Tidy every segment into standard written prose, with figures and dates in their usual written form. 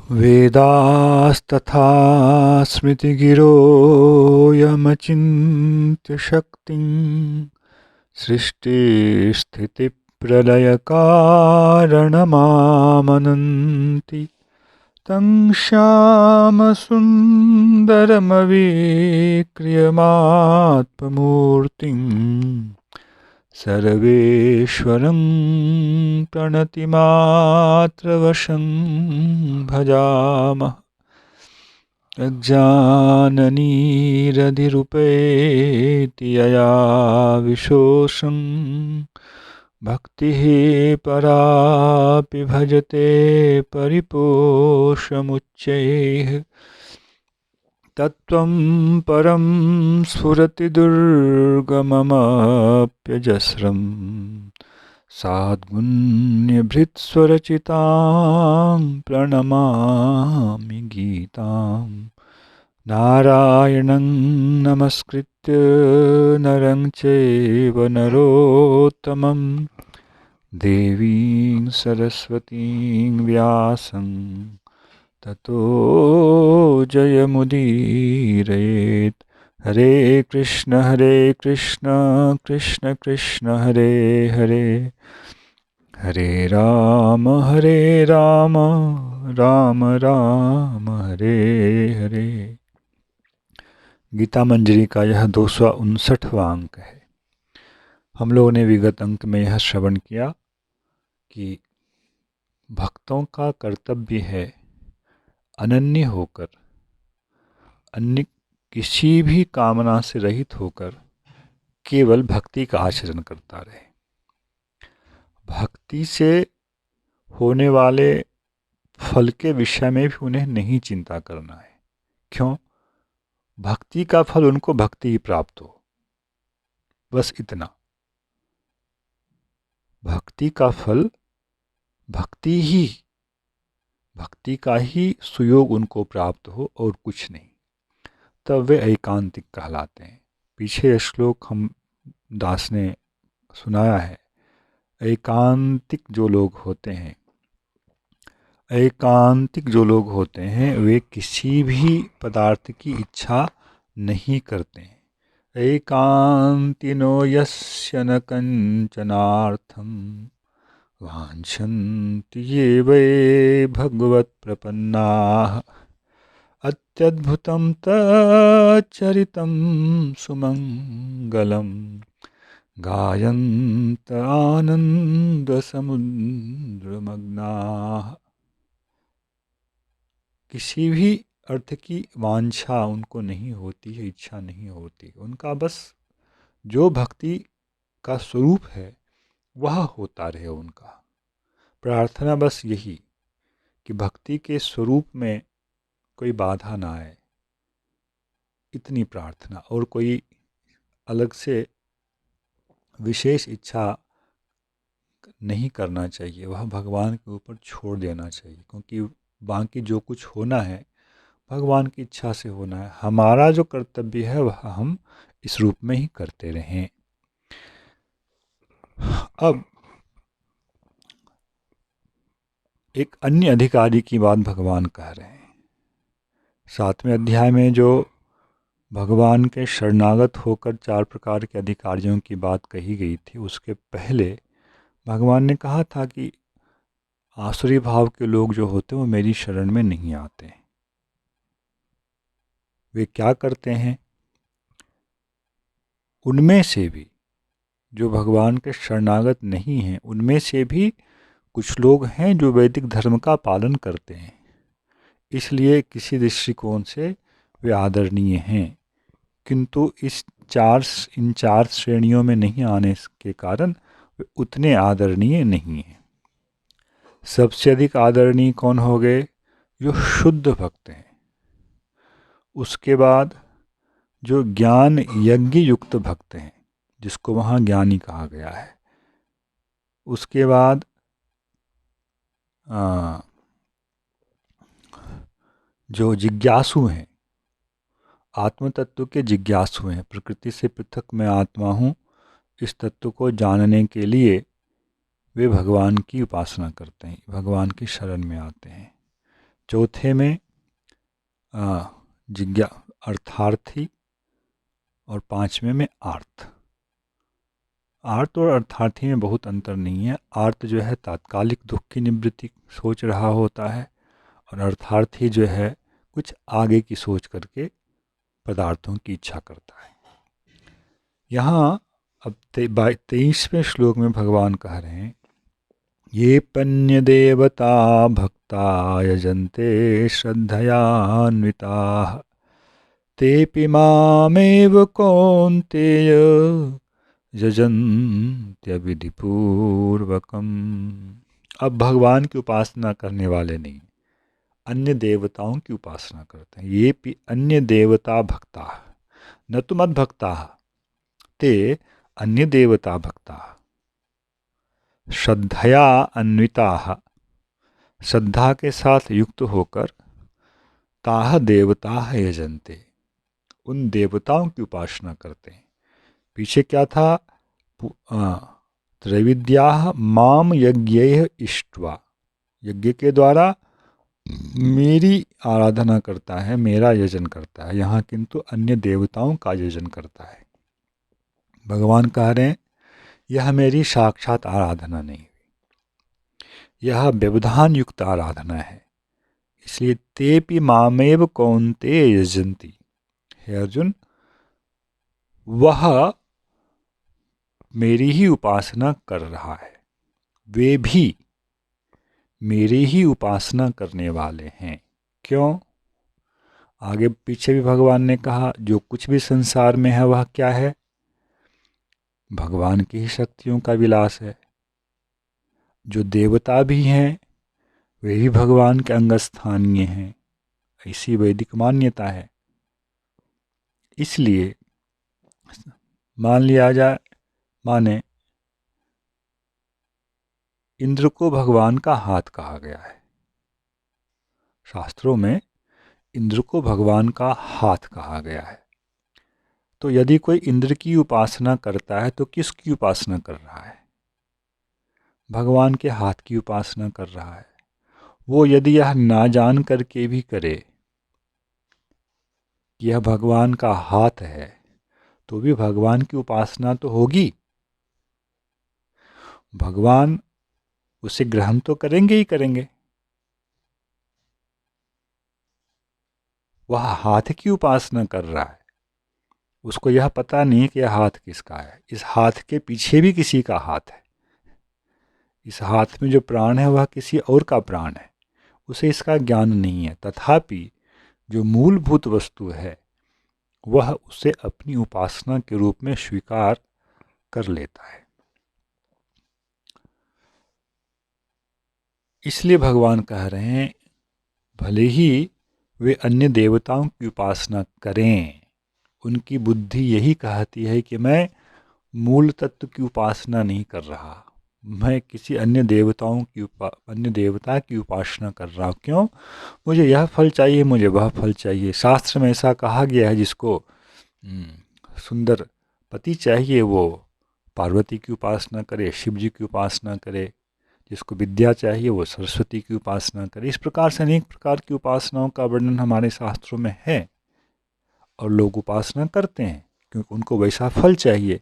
वेदास्तथा स्मृतिगिरो यमचिन्त्य शक्तिं सृष्टिस्थितिप्रलयकारणमामनन्ति तं श्यामसुन्दरमवीक्रियमात्ममूर्तिं सर्वेश्वरं प्रणतिमात्रवशं भजामः। अज्ञाननिरधिरुपैति यया विशोषं भक्तिः परापि भजते परिपोषमुच्चैः तत्त्वं परं स्फुरति दुर्गममप्यजस्रं साद्गुण्यभृत्स्वरचितां प्रणमामि गीतां। नारायणं नमस्कृत्य नरं चैव नरोत्तमं देवीं सरस्वतीं व्यासं ततो जयमुदीरयेत्। हरे कृष्ण कृष्ण कृष्ण हरे हरे, हरे राम राम राम हरे हरे। गीता मंजरी का यह 259वां अंक है। हम लोगों ने विगत अंक में यह श्रवण किया कि भक्तों का कर्तव्य है अनन्य होकर, अन्य किसी भी कामना से रहित होकर केवल भक्ति का आचरण करता रहे। भक्ति से होने वाले फल के विषय में भी उन्हें नहीं चिंता करना है। क्यों? भक्ति का फल उनको भक्ति ही प्राप्त हो, बस इतना। भक्ति का फल भक्ति का ही सुयोग उनको प्राप्त हो और कुछ नहीं, तब वे एकांतिक कहलाते हैं। पीछे श्लोक हम दास ने सुनाया है, एकांतिक जो लोग होते हैं वे किसी भी पदार्थ की इच्छा नहीं करते हैं। एकांतिनो यस्य न कंचनार्थं वाञ्छन्ति ये वै भगवत्प्रपन्नाः अत्यद्भुतं तच्चरितं सुमंगलं गायन्त आनन्दसमुद्रमग्नाः। किसी भी अर्थ की वांछा उनको नहीं होती है, इच्छा नहीं होती। उनका बस जो भक्ति का स्वरूप है वह होता रहे। उनका प्रार्थना बस यही कि भक्ति के स्वरूप में कोई बाधा ना आए, इतनी प्रार्थना। और कोई अलग से विशेष इच्छा नहीं करना चाहिए, वह भगवान के ऊपर छोड़ देना चाहिए। क्योंकि बाकी जो कुछ होना है भगवान की इच्छा से होना है। हमारा जो कर्तव्य है वह हम इस रूप में ही करते रहें। अब एक अन्य अधिकारी की बात भगवान कह रहे हैं। 7वें अध्याय में जो भगवान के शरणागत होकर 4 प्रकार के अधिकारियों की बात कही गई थी, उसके पहले भगवान ने कहा था कि आसुरी भाव के लोग जो होते हैं वो मेरी शरण में नहीं आते। वे क्या करते हैं? उनमें से भी जो भगवान के शरणागत नहीं हैं, उनमें से भी कुछ लोग हैं जो वैदिक धर्म का पालन करते हैं, इसलिए किसी दृष्टिकोण से वे आदरणीय हैं। किंतु इन चार श्रेणियों में नहीं आने के कारण वे उतने आदरणीय नहीं हैं। सबसे अधिक आदरणीय कौन हो गए? जो शुद्ध भक्त हैं। उसके बाद जो ज्ञान यज्ञ युक्त भक्त हैं, जिसको वहाँ ज्ञानी कहा गया है। उसके बाद जो जिज्ञासु हैं, आत्म तत्व के जिज्ञासु हैं, प्रकृति से पृथक मैं आत्मा हूँ, इस तत्व को जानने के लिए वे भगवान की उपासना करते हैं, भगवान की शरण में आते हैं। चौथे में जिज्ञा अर्थार्थी, और पांचवें में आर्त। आर्त और अर्थार्थी में बहुत अंतर नहीं है। आर्त जो है तात्कालिक दुख की निवृत्ति सोच रहा होता है, और अर्थार्थी जो है कुछ आगे की सोच करके पदार्थों की इच्छा करता है। यहाँ अब 23वें श्लोक में भगवान कह रहे हैं, ये पन्य देवता भक्ता यजन्ते श्रद्धयान्विताः तेऽपि मामेव कौन्तेय यजन्त्यविधिपूर्वकम्। अब भगवान की उपासना करने वाले नहीं, अन्य देवताओं की उपासना करते हैं। ये भी अन्य देवता भक्ता, न तो मद भक्ता ते अन्य देवता भक्ता, श्रद्धया अन्विता, श्रद्धा के साथ युक्त होकर, ताह देवता यजन्ते, उन देवताओं की उपासना करते हैं। पीछे क्या था? त्रैविद्या माम यज्ञैः इष्ट्वा, यज्ञ के द्वारा मेरी आराधना करता है, मेरा यजन करता है। यहाँ किंतु अन्य देवताओं का यजन करता है। भगवान कह रहे हैं यह मेरी साक्षात आराधना नहीं, यह व्यवधान युक्त आराधना है। इसलिए तेपि मामेव कौन्ते यजन्ति, हे अर्जुन, वह मेरी ही उपासना कर रहा है, वे भी मेरी ही उपासना करने वाले हैं। क्यों? आगे पीछे भी भगवान ने कहा जो कुछ भी संसार में है वह क्या है? भगवान की ही शक्तियों का विलास है। जो देवता भी हैं वे भी भगवान के अंगस्थानीय हैं, ऐसी वैदिक मान्यता है। इसलिए मान लिया जाए, माने इंद्र को भगवान का हाथ कहा गया है। शास्त्रों में इंद्र को भगवान का हाथ कहा गया है। तो यदि कोई इंद्र की उपासना करता है तो किसकी उपासना कर रहा है? भगवान के हाथ की उपासना कर रहा है। वो यदि यह ना जान करके भी करे कि यह भगवान का हाथ है, तो भी भगवान की उपासना तो होगी। भगवान उसे ग्रहण तो करेंगे ही करेंगे। वह हाथ की उपासना कर रहा है, उसको यह पता नहीं कि यह हाथ किसका है। इस हाथ के पीछे भी किसी का हाथ है। इस हाथ में जो प्राण है वह किसी और का प्राण है, उसे इसका ज्ञान नहीं है। तथापि जो मूलभूत वस्तु है वह उसे अपनी उपासना के रूप में स्वीकार कर लेता है। इसलिए भगवान कह रहे हैं भले ही वे अन्य देवताओं की उपासना करें, उनकी बुद्धि यही कहती है कि मैं मूल तत्व की उपासना नहीं कर रहा, मैं किसी अन्य देवता की उपासना कर रहा हूँ। क्यों? मुझे यह फल चाहिए, मुझे वह फल चाहिए। शास्त्र में ऐसा कहा गया है जिसको सुंदर पति चाहिए वो पार्वती की उपासना करे, शिव जी की उपासना करे। जिसको विद्या चाहिए वो सरस्वती की उपासना करे। इस प्रकार से अनेक प्रकार की उपासनाओं का वर्णन हमारे शास्त्रों में है, और लोग उपासना करते हैं क्योंकि उनको वैसा फल चाहिए।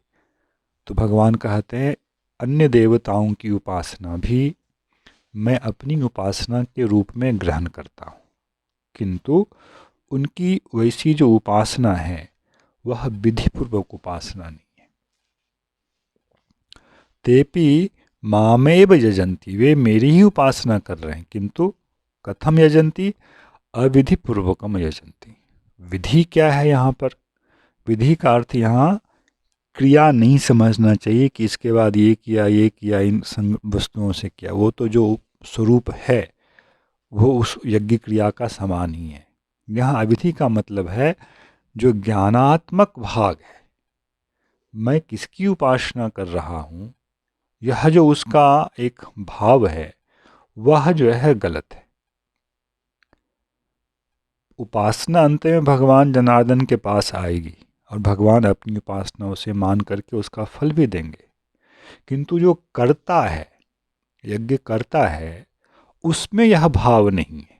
तो भगवान कहते हैं अन्य देवताओं की उपासना भी मैं अपनी उपासना के रूप में ग्रहण करता हूँ, किंतु उनकी वैसी जो उपासना है वह विधिपूर्वक उपासना नहीं है। तेपि मामेव यजन्ति, वे मेरी ही उपासना कर रहे हैं, किंतु कथम यजन्ति? अविधिपूर्वकम यजन्ति। विधि क्या है यहाँ पर? विधि का अर्थ यहाँ क्रिया नहीं समझना चाहिए कि इसके बाद ये किया, इन वस्तुओं से किया। वो तो जो स्वरूप है वो उस यज्ञ क्रिया का समान ही है। यहाँ अविधि का मतलब है जो ज्ञानात्मक भाग है, मैं किसकी उपासना कर रहा हूँ, यह जो उसका एक भाव है वह जो है गलत है। उपासना अंत में भगवान जनार्दन के पास आएगी और भगवान अपनी उपासना उसे मान करके उसका फल भी देंगे, किंतु जो करता है, यज्ञ करता है, उसमें यह भाव नहीं है।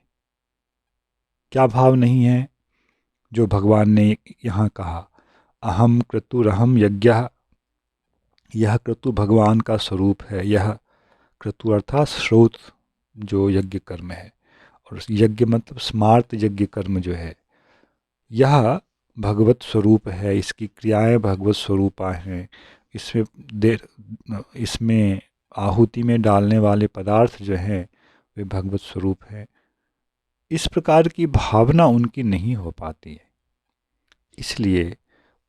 क्या भाव नहीं है जो भगवान ने यहाँ कहा, अहम क्रतुरहम यज्ञः, यह क्रतु भगवान का स्वरूप है। यह क्रतु अर्थात स्रोत जो यज्ञ कर्म है, और यज्ञ मतलब स्मार्त यज्ञ कर्म जो है, यह भगवत स्वरूप है, इसकी क्रियाएं भगवत स्वरूपा हैं। इसमें देर इसमें आहुति में डालने वाले पदार्थ जो हैं वे भगवत स्वरूप हैं। इस प्रकार की भावना उनकी नहीं हो पाती है, इसलिए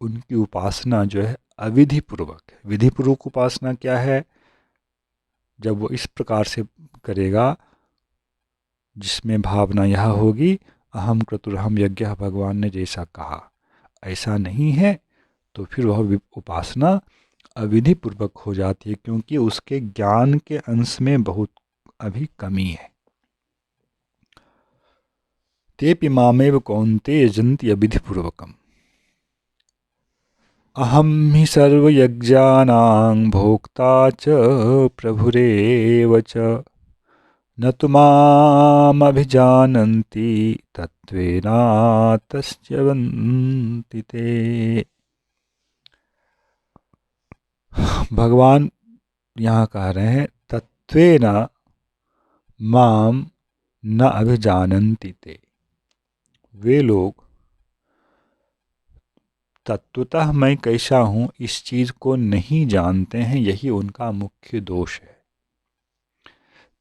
उनकी उपासना जो है अविधि पूर्वक है। विधि पूर्वक उपासना क्या है? जब वो इस प्रकार से करेगा जिसमें भावना यह होगी, अहम क्रतुरहम यज्ञ, भगवान ने जैसा कहा ऐसा नहीं है, तो फिर वह उपासना अविधि पूर्वक हो जाती है, क्योंकि उसके ज्ञान के अंश में बहुत अभी कमी है। तेपि मामेव कौन्तेय यजन्ति अविधि पूर्वकम्, अहम हि सर्वयज्ञानां भोक्ता च प्रभुरेव च, न तु मामभिजानन्ति तत्त्वेनातस्यवन्ति ते। भगवान यहाँ कह रहे हैं, तत्त्वेन माम न अभिजानन्ति ते, वे लोग तत्वतः मैं कैसा हूँ इस चीज़ को नहीं जानते हैं। यही उनका मुख्य दोष है।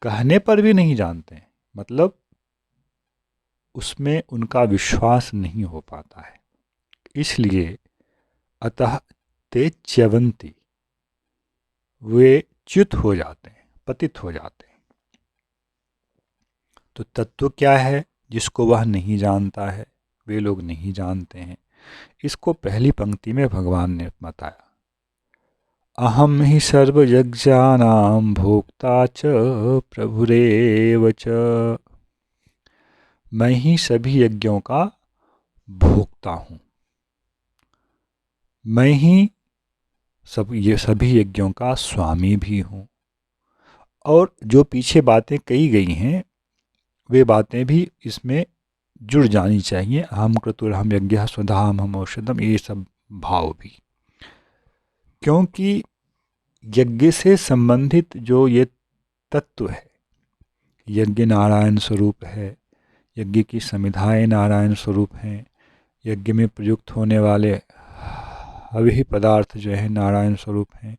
कहने पर भी नहीं जानते हैं, मतलब उसमें उनका विश्वास नहीं हो पाता है। इसलिए अतः ते च्यवन्ति, वे च्युत हो जाते हैं, पतित हो जाते हैं। तो तत्व क्या है जिसको वह नहीं जानता है, वे लोग नहीं जानते हैं। इसको पहली पंक्ति में भगवान ने बताया, अहम ही सर्वयज्ञानां भोक्ता च प्रभुरेव च, मैं ही सभी यज्ञों का भोक्ता हूँ, मैं ही सभी यज्ञों का स्वामी भी हूँ। और जो पीछे बातें कही गई हैं वे बातें भी इसमें जुड़ जानी चाहिए। अहम क्रतुरहम यज्ञः स्वधाम हम औषधम, ये सब भाव भी, क्योंकि यज्ञ से संबंधित जो ये तत्व है, यज्ञ नारायण स्वरूप है, यज्ञ की समिधाएँ नारायण स्वरूप हैं, यज्ञ में प्रयुक्त होने वाले हवि पदार्थ जो है नारायण स्वरूप हैं,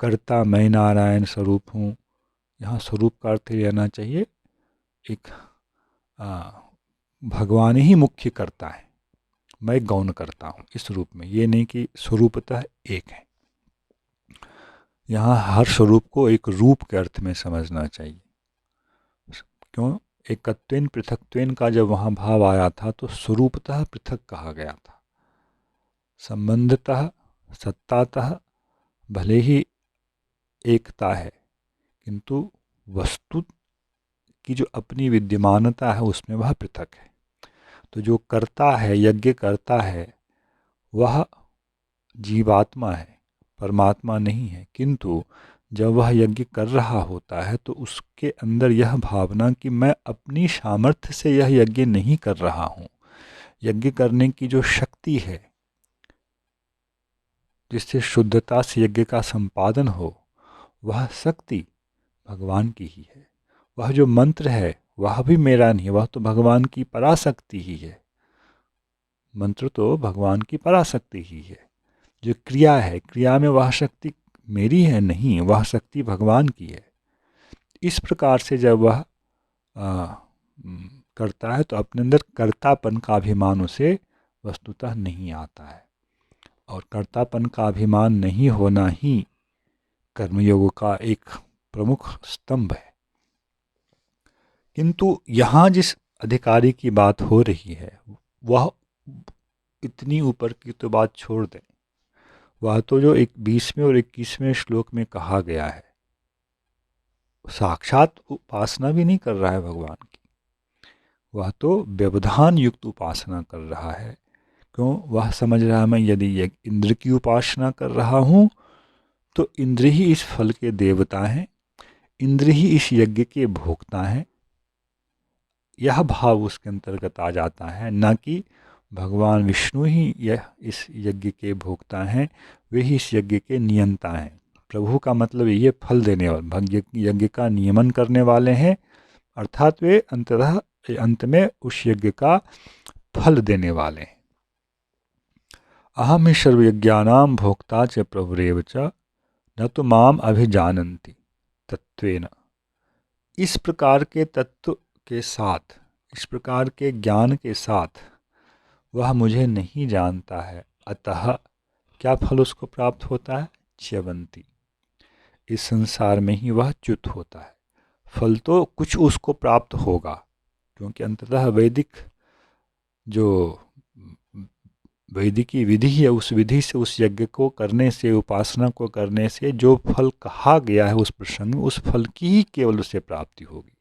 कर्ता मैं नारायण स्वरूप हूँ। यहाँ स्वरूप का अर्थ लेना चाहिए, एक भगवान ही मुख्य करता है, मैं गौण करता हूँ इस रूप में, ये नहीं कि स्वरूपतः एक है। यहाँ हर स्वरूप को एक रूप के अर्थ में समझना चाहिए। क्यों? एकत्वेन पृथक्त्वेन का जब वहाँ भाव आया था तो स्वरूपतः पृथक कहा गया था, संबंधतः सत्तातः भले ही एकता है, किंतु वस्तु की जो अपनी विद्यमानता है उसमें वह पृथक है। तो जो करता है, यज्ञ करता है, वह जीवात्मा है, परमात्मा नहीं है। किंतु जब वह यज्ञ कर रहा होता है तो उसके अंदर यह भावना कि मैं अपनी सामर्थ्य से यह यज्ञ नहीं कर रहा हूँ। यज्ञ करने की जो शक्ति है जिससे शुद्धता से यज्ञ का संपादन हो, वह शक्ति भगवान की ही है। वह जो मंत्र है वह भी मेरा नहीं, वह तो भगवान की पराशक्ति ही है। मंत्र तो भगवान की पराशक्ति ही है। जो क्रिया है, क्रिया में वह शक्ति मेरी है नहीं, वह शक्ति भगवान की है। इस प्रकार से जब वह करता है तो अपने अंदर कर्तापन का अभिमान उसे वस्तुतः नहीं आता है, और कर्तापन का अभिमान नहीं होना ही कर्मयोग का एक प्रमुख स्तंभ है। किंतु यहाँ जिस अधिकारी की बात हो रही है वह इतनी ऊपर की तो बात छोड़ दें, वह तो जो 20वें और 21वें श्लोक में कहा गया है, साक्षात उपासना भी नहीं कर रहा है भगवान की, वह तो व्यवधान युक्त उपासना कर रहा है। क्यों? वह समझ रहा है मैं यदि इंद्र की उपासना कर रहा हूँ तो इंद्र ही इस फल के देवता हैं, इंद्र ही इस यज्ञ के भोक्ता हैं, यह भाव उसके अंतर्गत आ जाता है, न कि भगवान विष्णु ही यह इस यज्ञ के भोक्ता हैं, वे ही इस यज्ञ के नियंता हैं। प्रभु का मतलब ये फल देने वाले, यज्ञ का नियमन करने वाले हैं, अर्थात वे अंततः अंत में उस यज्ञ का फल देने वाले हैं। अहम ही सर्वयज्ञानां भोक्ता च प्रभुरेव च न तो माम अभिजानन्ति तत्वेन। इस प्रकार के तत्व के साथ, इस प्रकार के ज्ञान के साथ वह मुझे नहीं जानता है, अतः क्या फल उसको प्राप्त होता है? च्यवंती, इस संसार में ही वह च्युत होता है। फल तो कुछ उसको प्राप्त होगा, क्योंकि अंततः जो वैदिकी विधि है, उस विधि से, उस यज्ञ को करने से, उपासना को करने से जो फल कहा गया है उस प्रसंग में, उस फल की ही केवल उसे प्राप्ति होगी।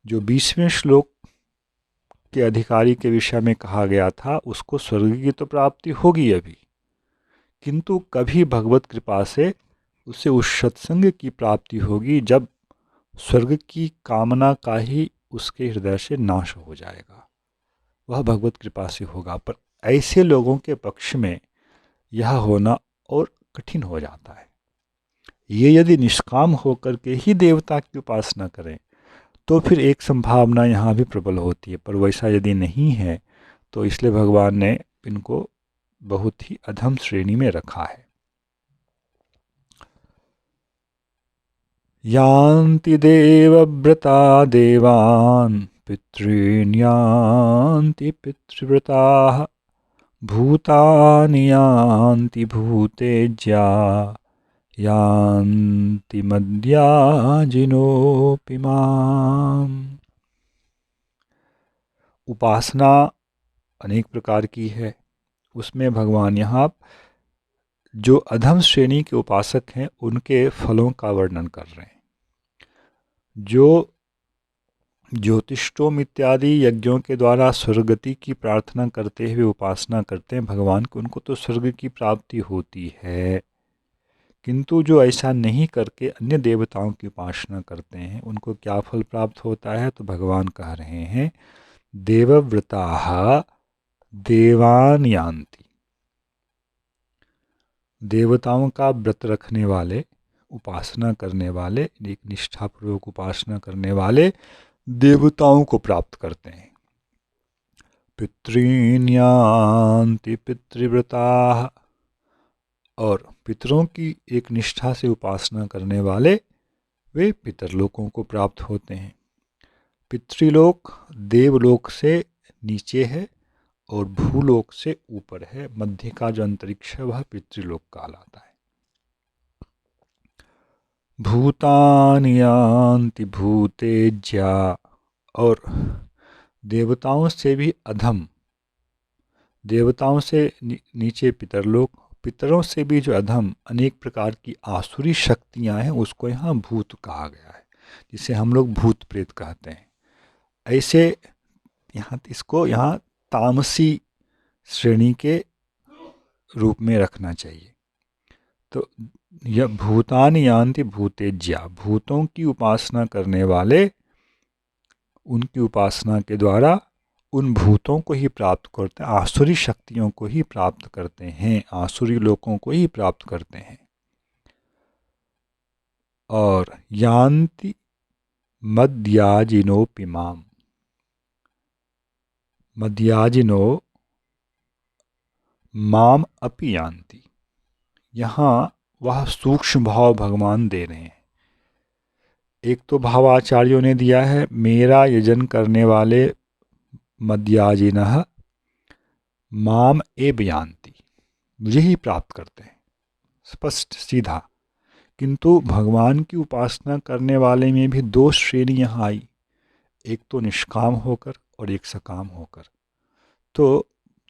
जो 20वें श्लोक के अधिकारी के विषय में कहा गया था, उसको स्वर्ग की तो प्राप्ति होगी अभी, किंतु कभी भगवत कृपा से उसे उस सत्संग की प्राप्ति होगी जब स्वर्ग की कामना का ही उसके हृदय से नाश हो जाएगा। वह भगवत कृपा से होगा, पर ऐसे लोगों के पक्ष में यह होना और कठिन हो जाता है। ये यदि निष्काम होकर के ही देवता की उपासना करें तो फिर एक संभावना यहाँ भी प्रबल होती है, पर वैसा यदि नहीं है तो इसलिए भगवान ने इनको बहुत ही अधम श्रेणी में रखा है। यान्ति देवव्रता देवान् पितॄन् यान्ति पितृव्रताः भूतानि यान्ति भूतेज्या यान्ति मद्याजिनोऽपि माम्। उपासना अनेक प्रकार की है, उसमें भगवान यहाँ जो अधम श्रेणी के उपासक हैं उनके फलों का वर्णन कर रहे हैं। जो ज्योतिष्टोम इत्यादि यज्ञों के द्वारा स्वर्गति की प्रार्थना करते हुए उपासना करते हैं भगवान को, उनको तो स्वर्ग की प्राप्ति होती है, किंतु जो ऐसा नहीं करके अन्य देवताओं की उपासना करते हैं उनको क्या फल प्राप्त होता है? तो भगवान कह रहे हैं देवव्रताः देवान् यान्ति। देवताओं का व्रत रखने वाले, उपासना करने वाले, एक निष्ठापूर्वक उपासना करने वाले देवताओं को प्राप्त करते हैं। पितॄन् यान्ति पितृव्रताः, और पितरों की एक निष्ठा से उपासना करने वाले वे पितरलोकों को प्राप्त होते हैं। पितृलोक देवलोक से नीचे है और भूलोक से ऊपर है, मध्य का जो अंतरिक्ष है वह पितृलोक कहलाता है। भूतानि यान्ति भूतेज्या, और देवताओं से भी अधम, देवताओं से नीचे पितरलोक, पितरों से भी जो अधम अनेक प्रकार की आसुरी शक्तियां हैं उसको यहाँ भूत कहा गया है, जिसे हम लोग भूत प्रेत कहते हैं। ऐसे यहाँ तामसी श्रेणी के रूप में रखना चाहिए। तो यह भूतानि यान्ति भूतेज्या, भूतों की उपासना करने वाले उनकी उपासना के द्वारा उन भूतों को ही प्राप्त करते हैं, आसुरी शक्तियों को ही प्राप्त करते हैं, आसुरी लोकों को ही प्राप्त करते हैं। और यान्ति मद्याजिनोऽपि माम्, मद्याजिनो माम अपि यान्ति, यहाँ वह सूक्ष्म भाव भगवान दे रहे हैं। एक तो भावाचार्यों ने दिया है मेरा यजन करने वाले मद्याजिनः माम एव यान्ति, मुझे ही प्राप्त करते हैं, स्पष्ट सीधा। किंतु भगवान की उपासना करने वाले में भी दो श्रेणी यहाँ आई, एक तो निष्काम होकर और एक सकाम होकर। तो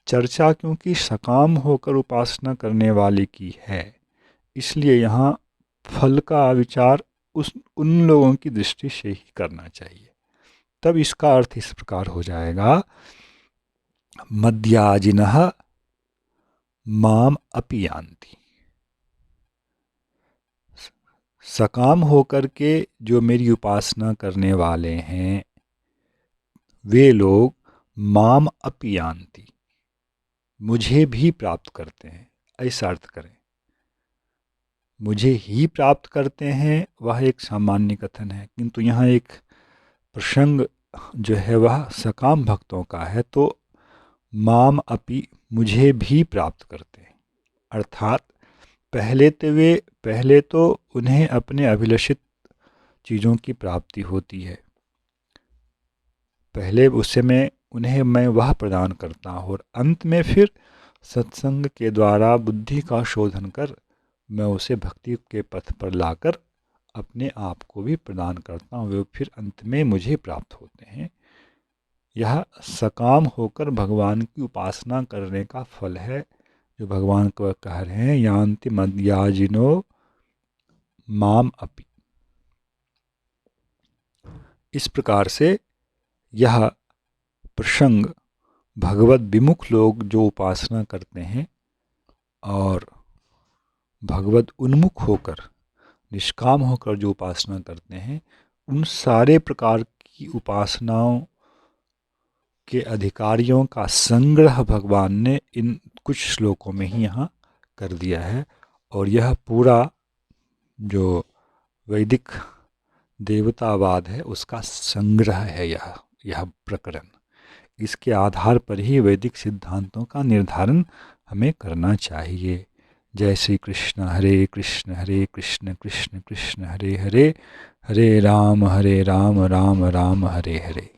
चर्चा क्योंकि सकाम होकर उपासना करने वाले की है, इसलिए यहाँ फल का विचार उन लोगों की दृष्टि से ही करना चाहिए। तब इसका अर्थ इस प्रकार हो जाएगा मद्याजिनः माम अपि यान्ति, सकाम होकर के जो मेरी उपासना करने वाले हैं वे लोग माम अपि यान्ति, मुझे भी प्राप्त करते हैं, ऐसा अर्थ करें। मुझे ही प्राप्त करते हैं वह एक सामान्य कथन है, किंतु यहाँ एक प्रसंग जो है वह सकाम भक्तों का है। तो माम अपि, मुझे भी प्राप्त करते हैं, अर्थात पहले तो उन्हें अपने अभिलषित चीज़ों की प्राप्ति होती है, पहले उससे मैं वह प्रदान करता हूँ, और अंत में फिर सत्संग के द्वारा बुद्धि का शोधन कर मैं उसे भक्ति के पथ पर लाकर अपने आप को भी प्रदान करता हूँ, वे फिर अंत में मुझे प्राप्त होते हैं। यह सकाम होकर भगवान की उपासना करने का फल है, जो भगवान को कह रहे हैं, यान्ति मद्याजिनो माम अपि। इस प्रकार से यह प्रसंग भगवत विमुख लोग जो उपासना करते हैं और भगवत उन्मुख होकर, निष्काम होकर जो उपासना करते हैं, उन सारे प्रकार की उपासनाओं के अधिकारियों का संग्रह भगवान ने इन कुछ श्लोकों में ही यहाँ कर दिया है। और यह पूरा जो वैदिक देवतावाद है उसका संग्रह है यह प्रकरण। इसके आधार पर ही वैदिक सिद्धांतों का निर्धारण हमें करना चाहिए। जय श्री कृष्ण हरे कृष्ण कृष्ण कृष्ण हरे हरे, हरे राम राम राम हरे हरे।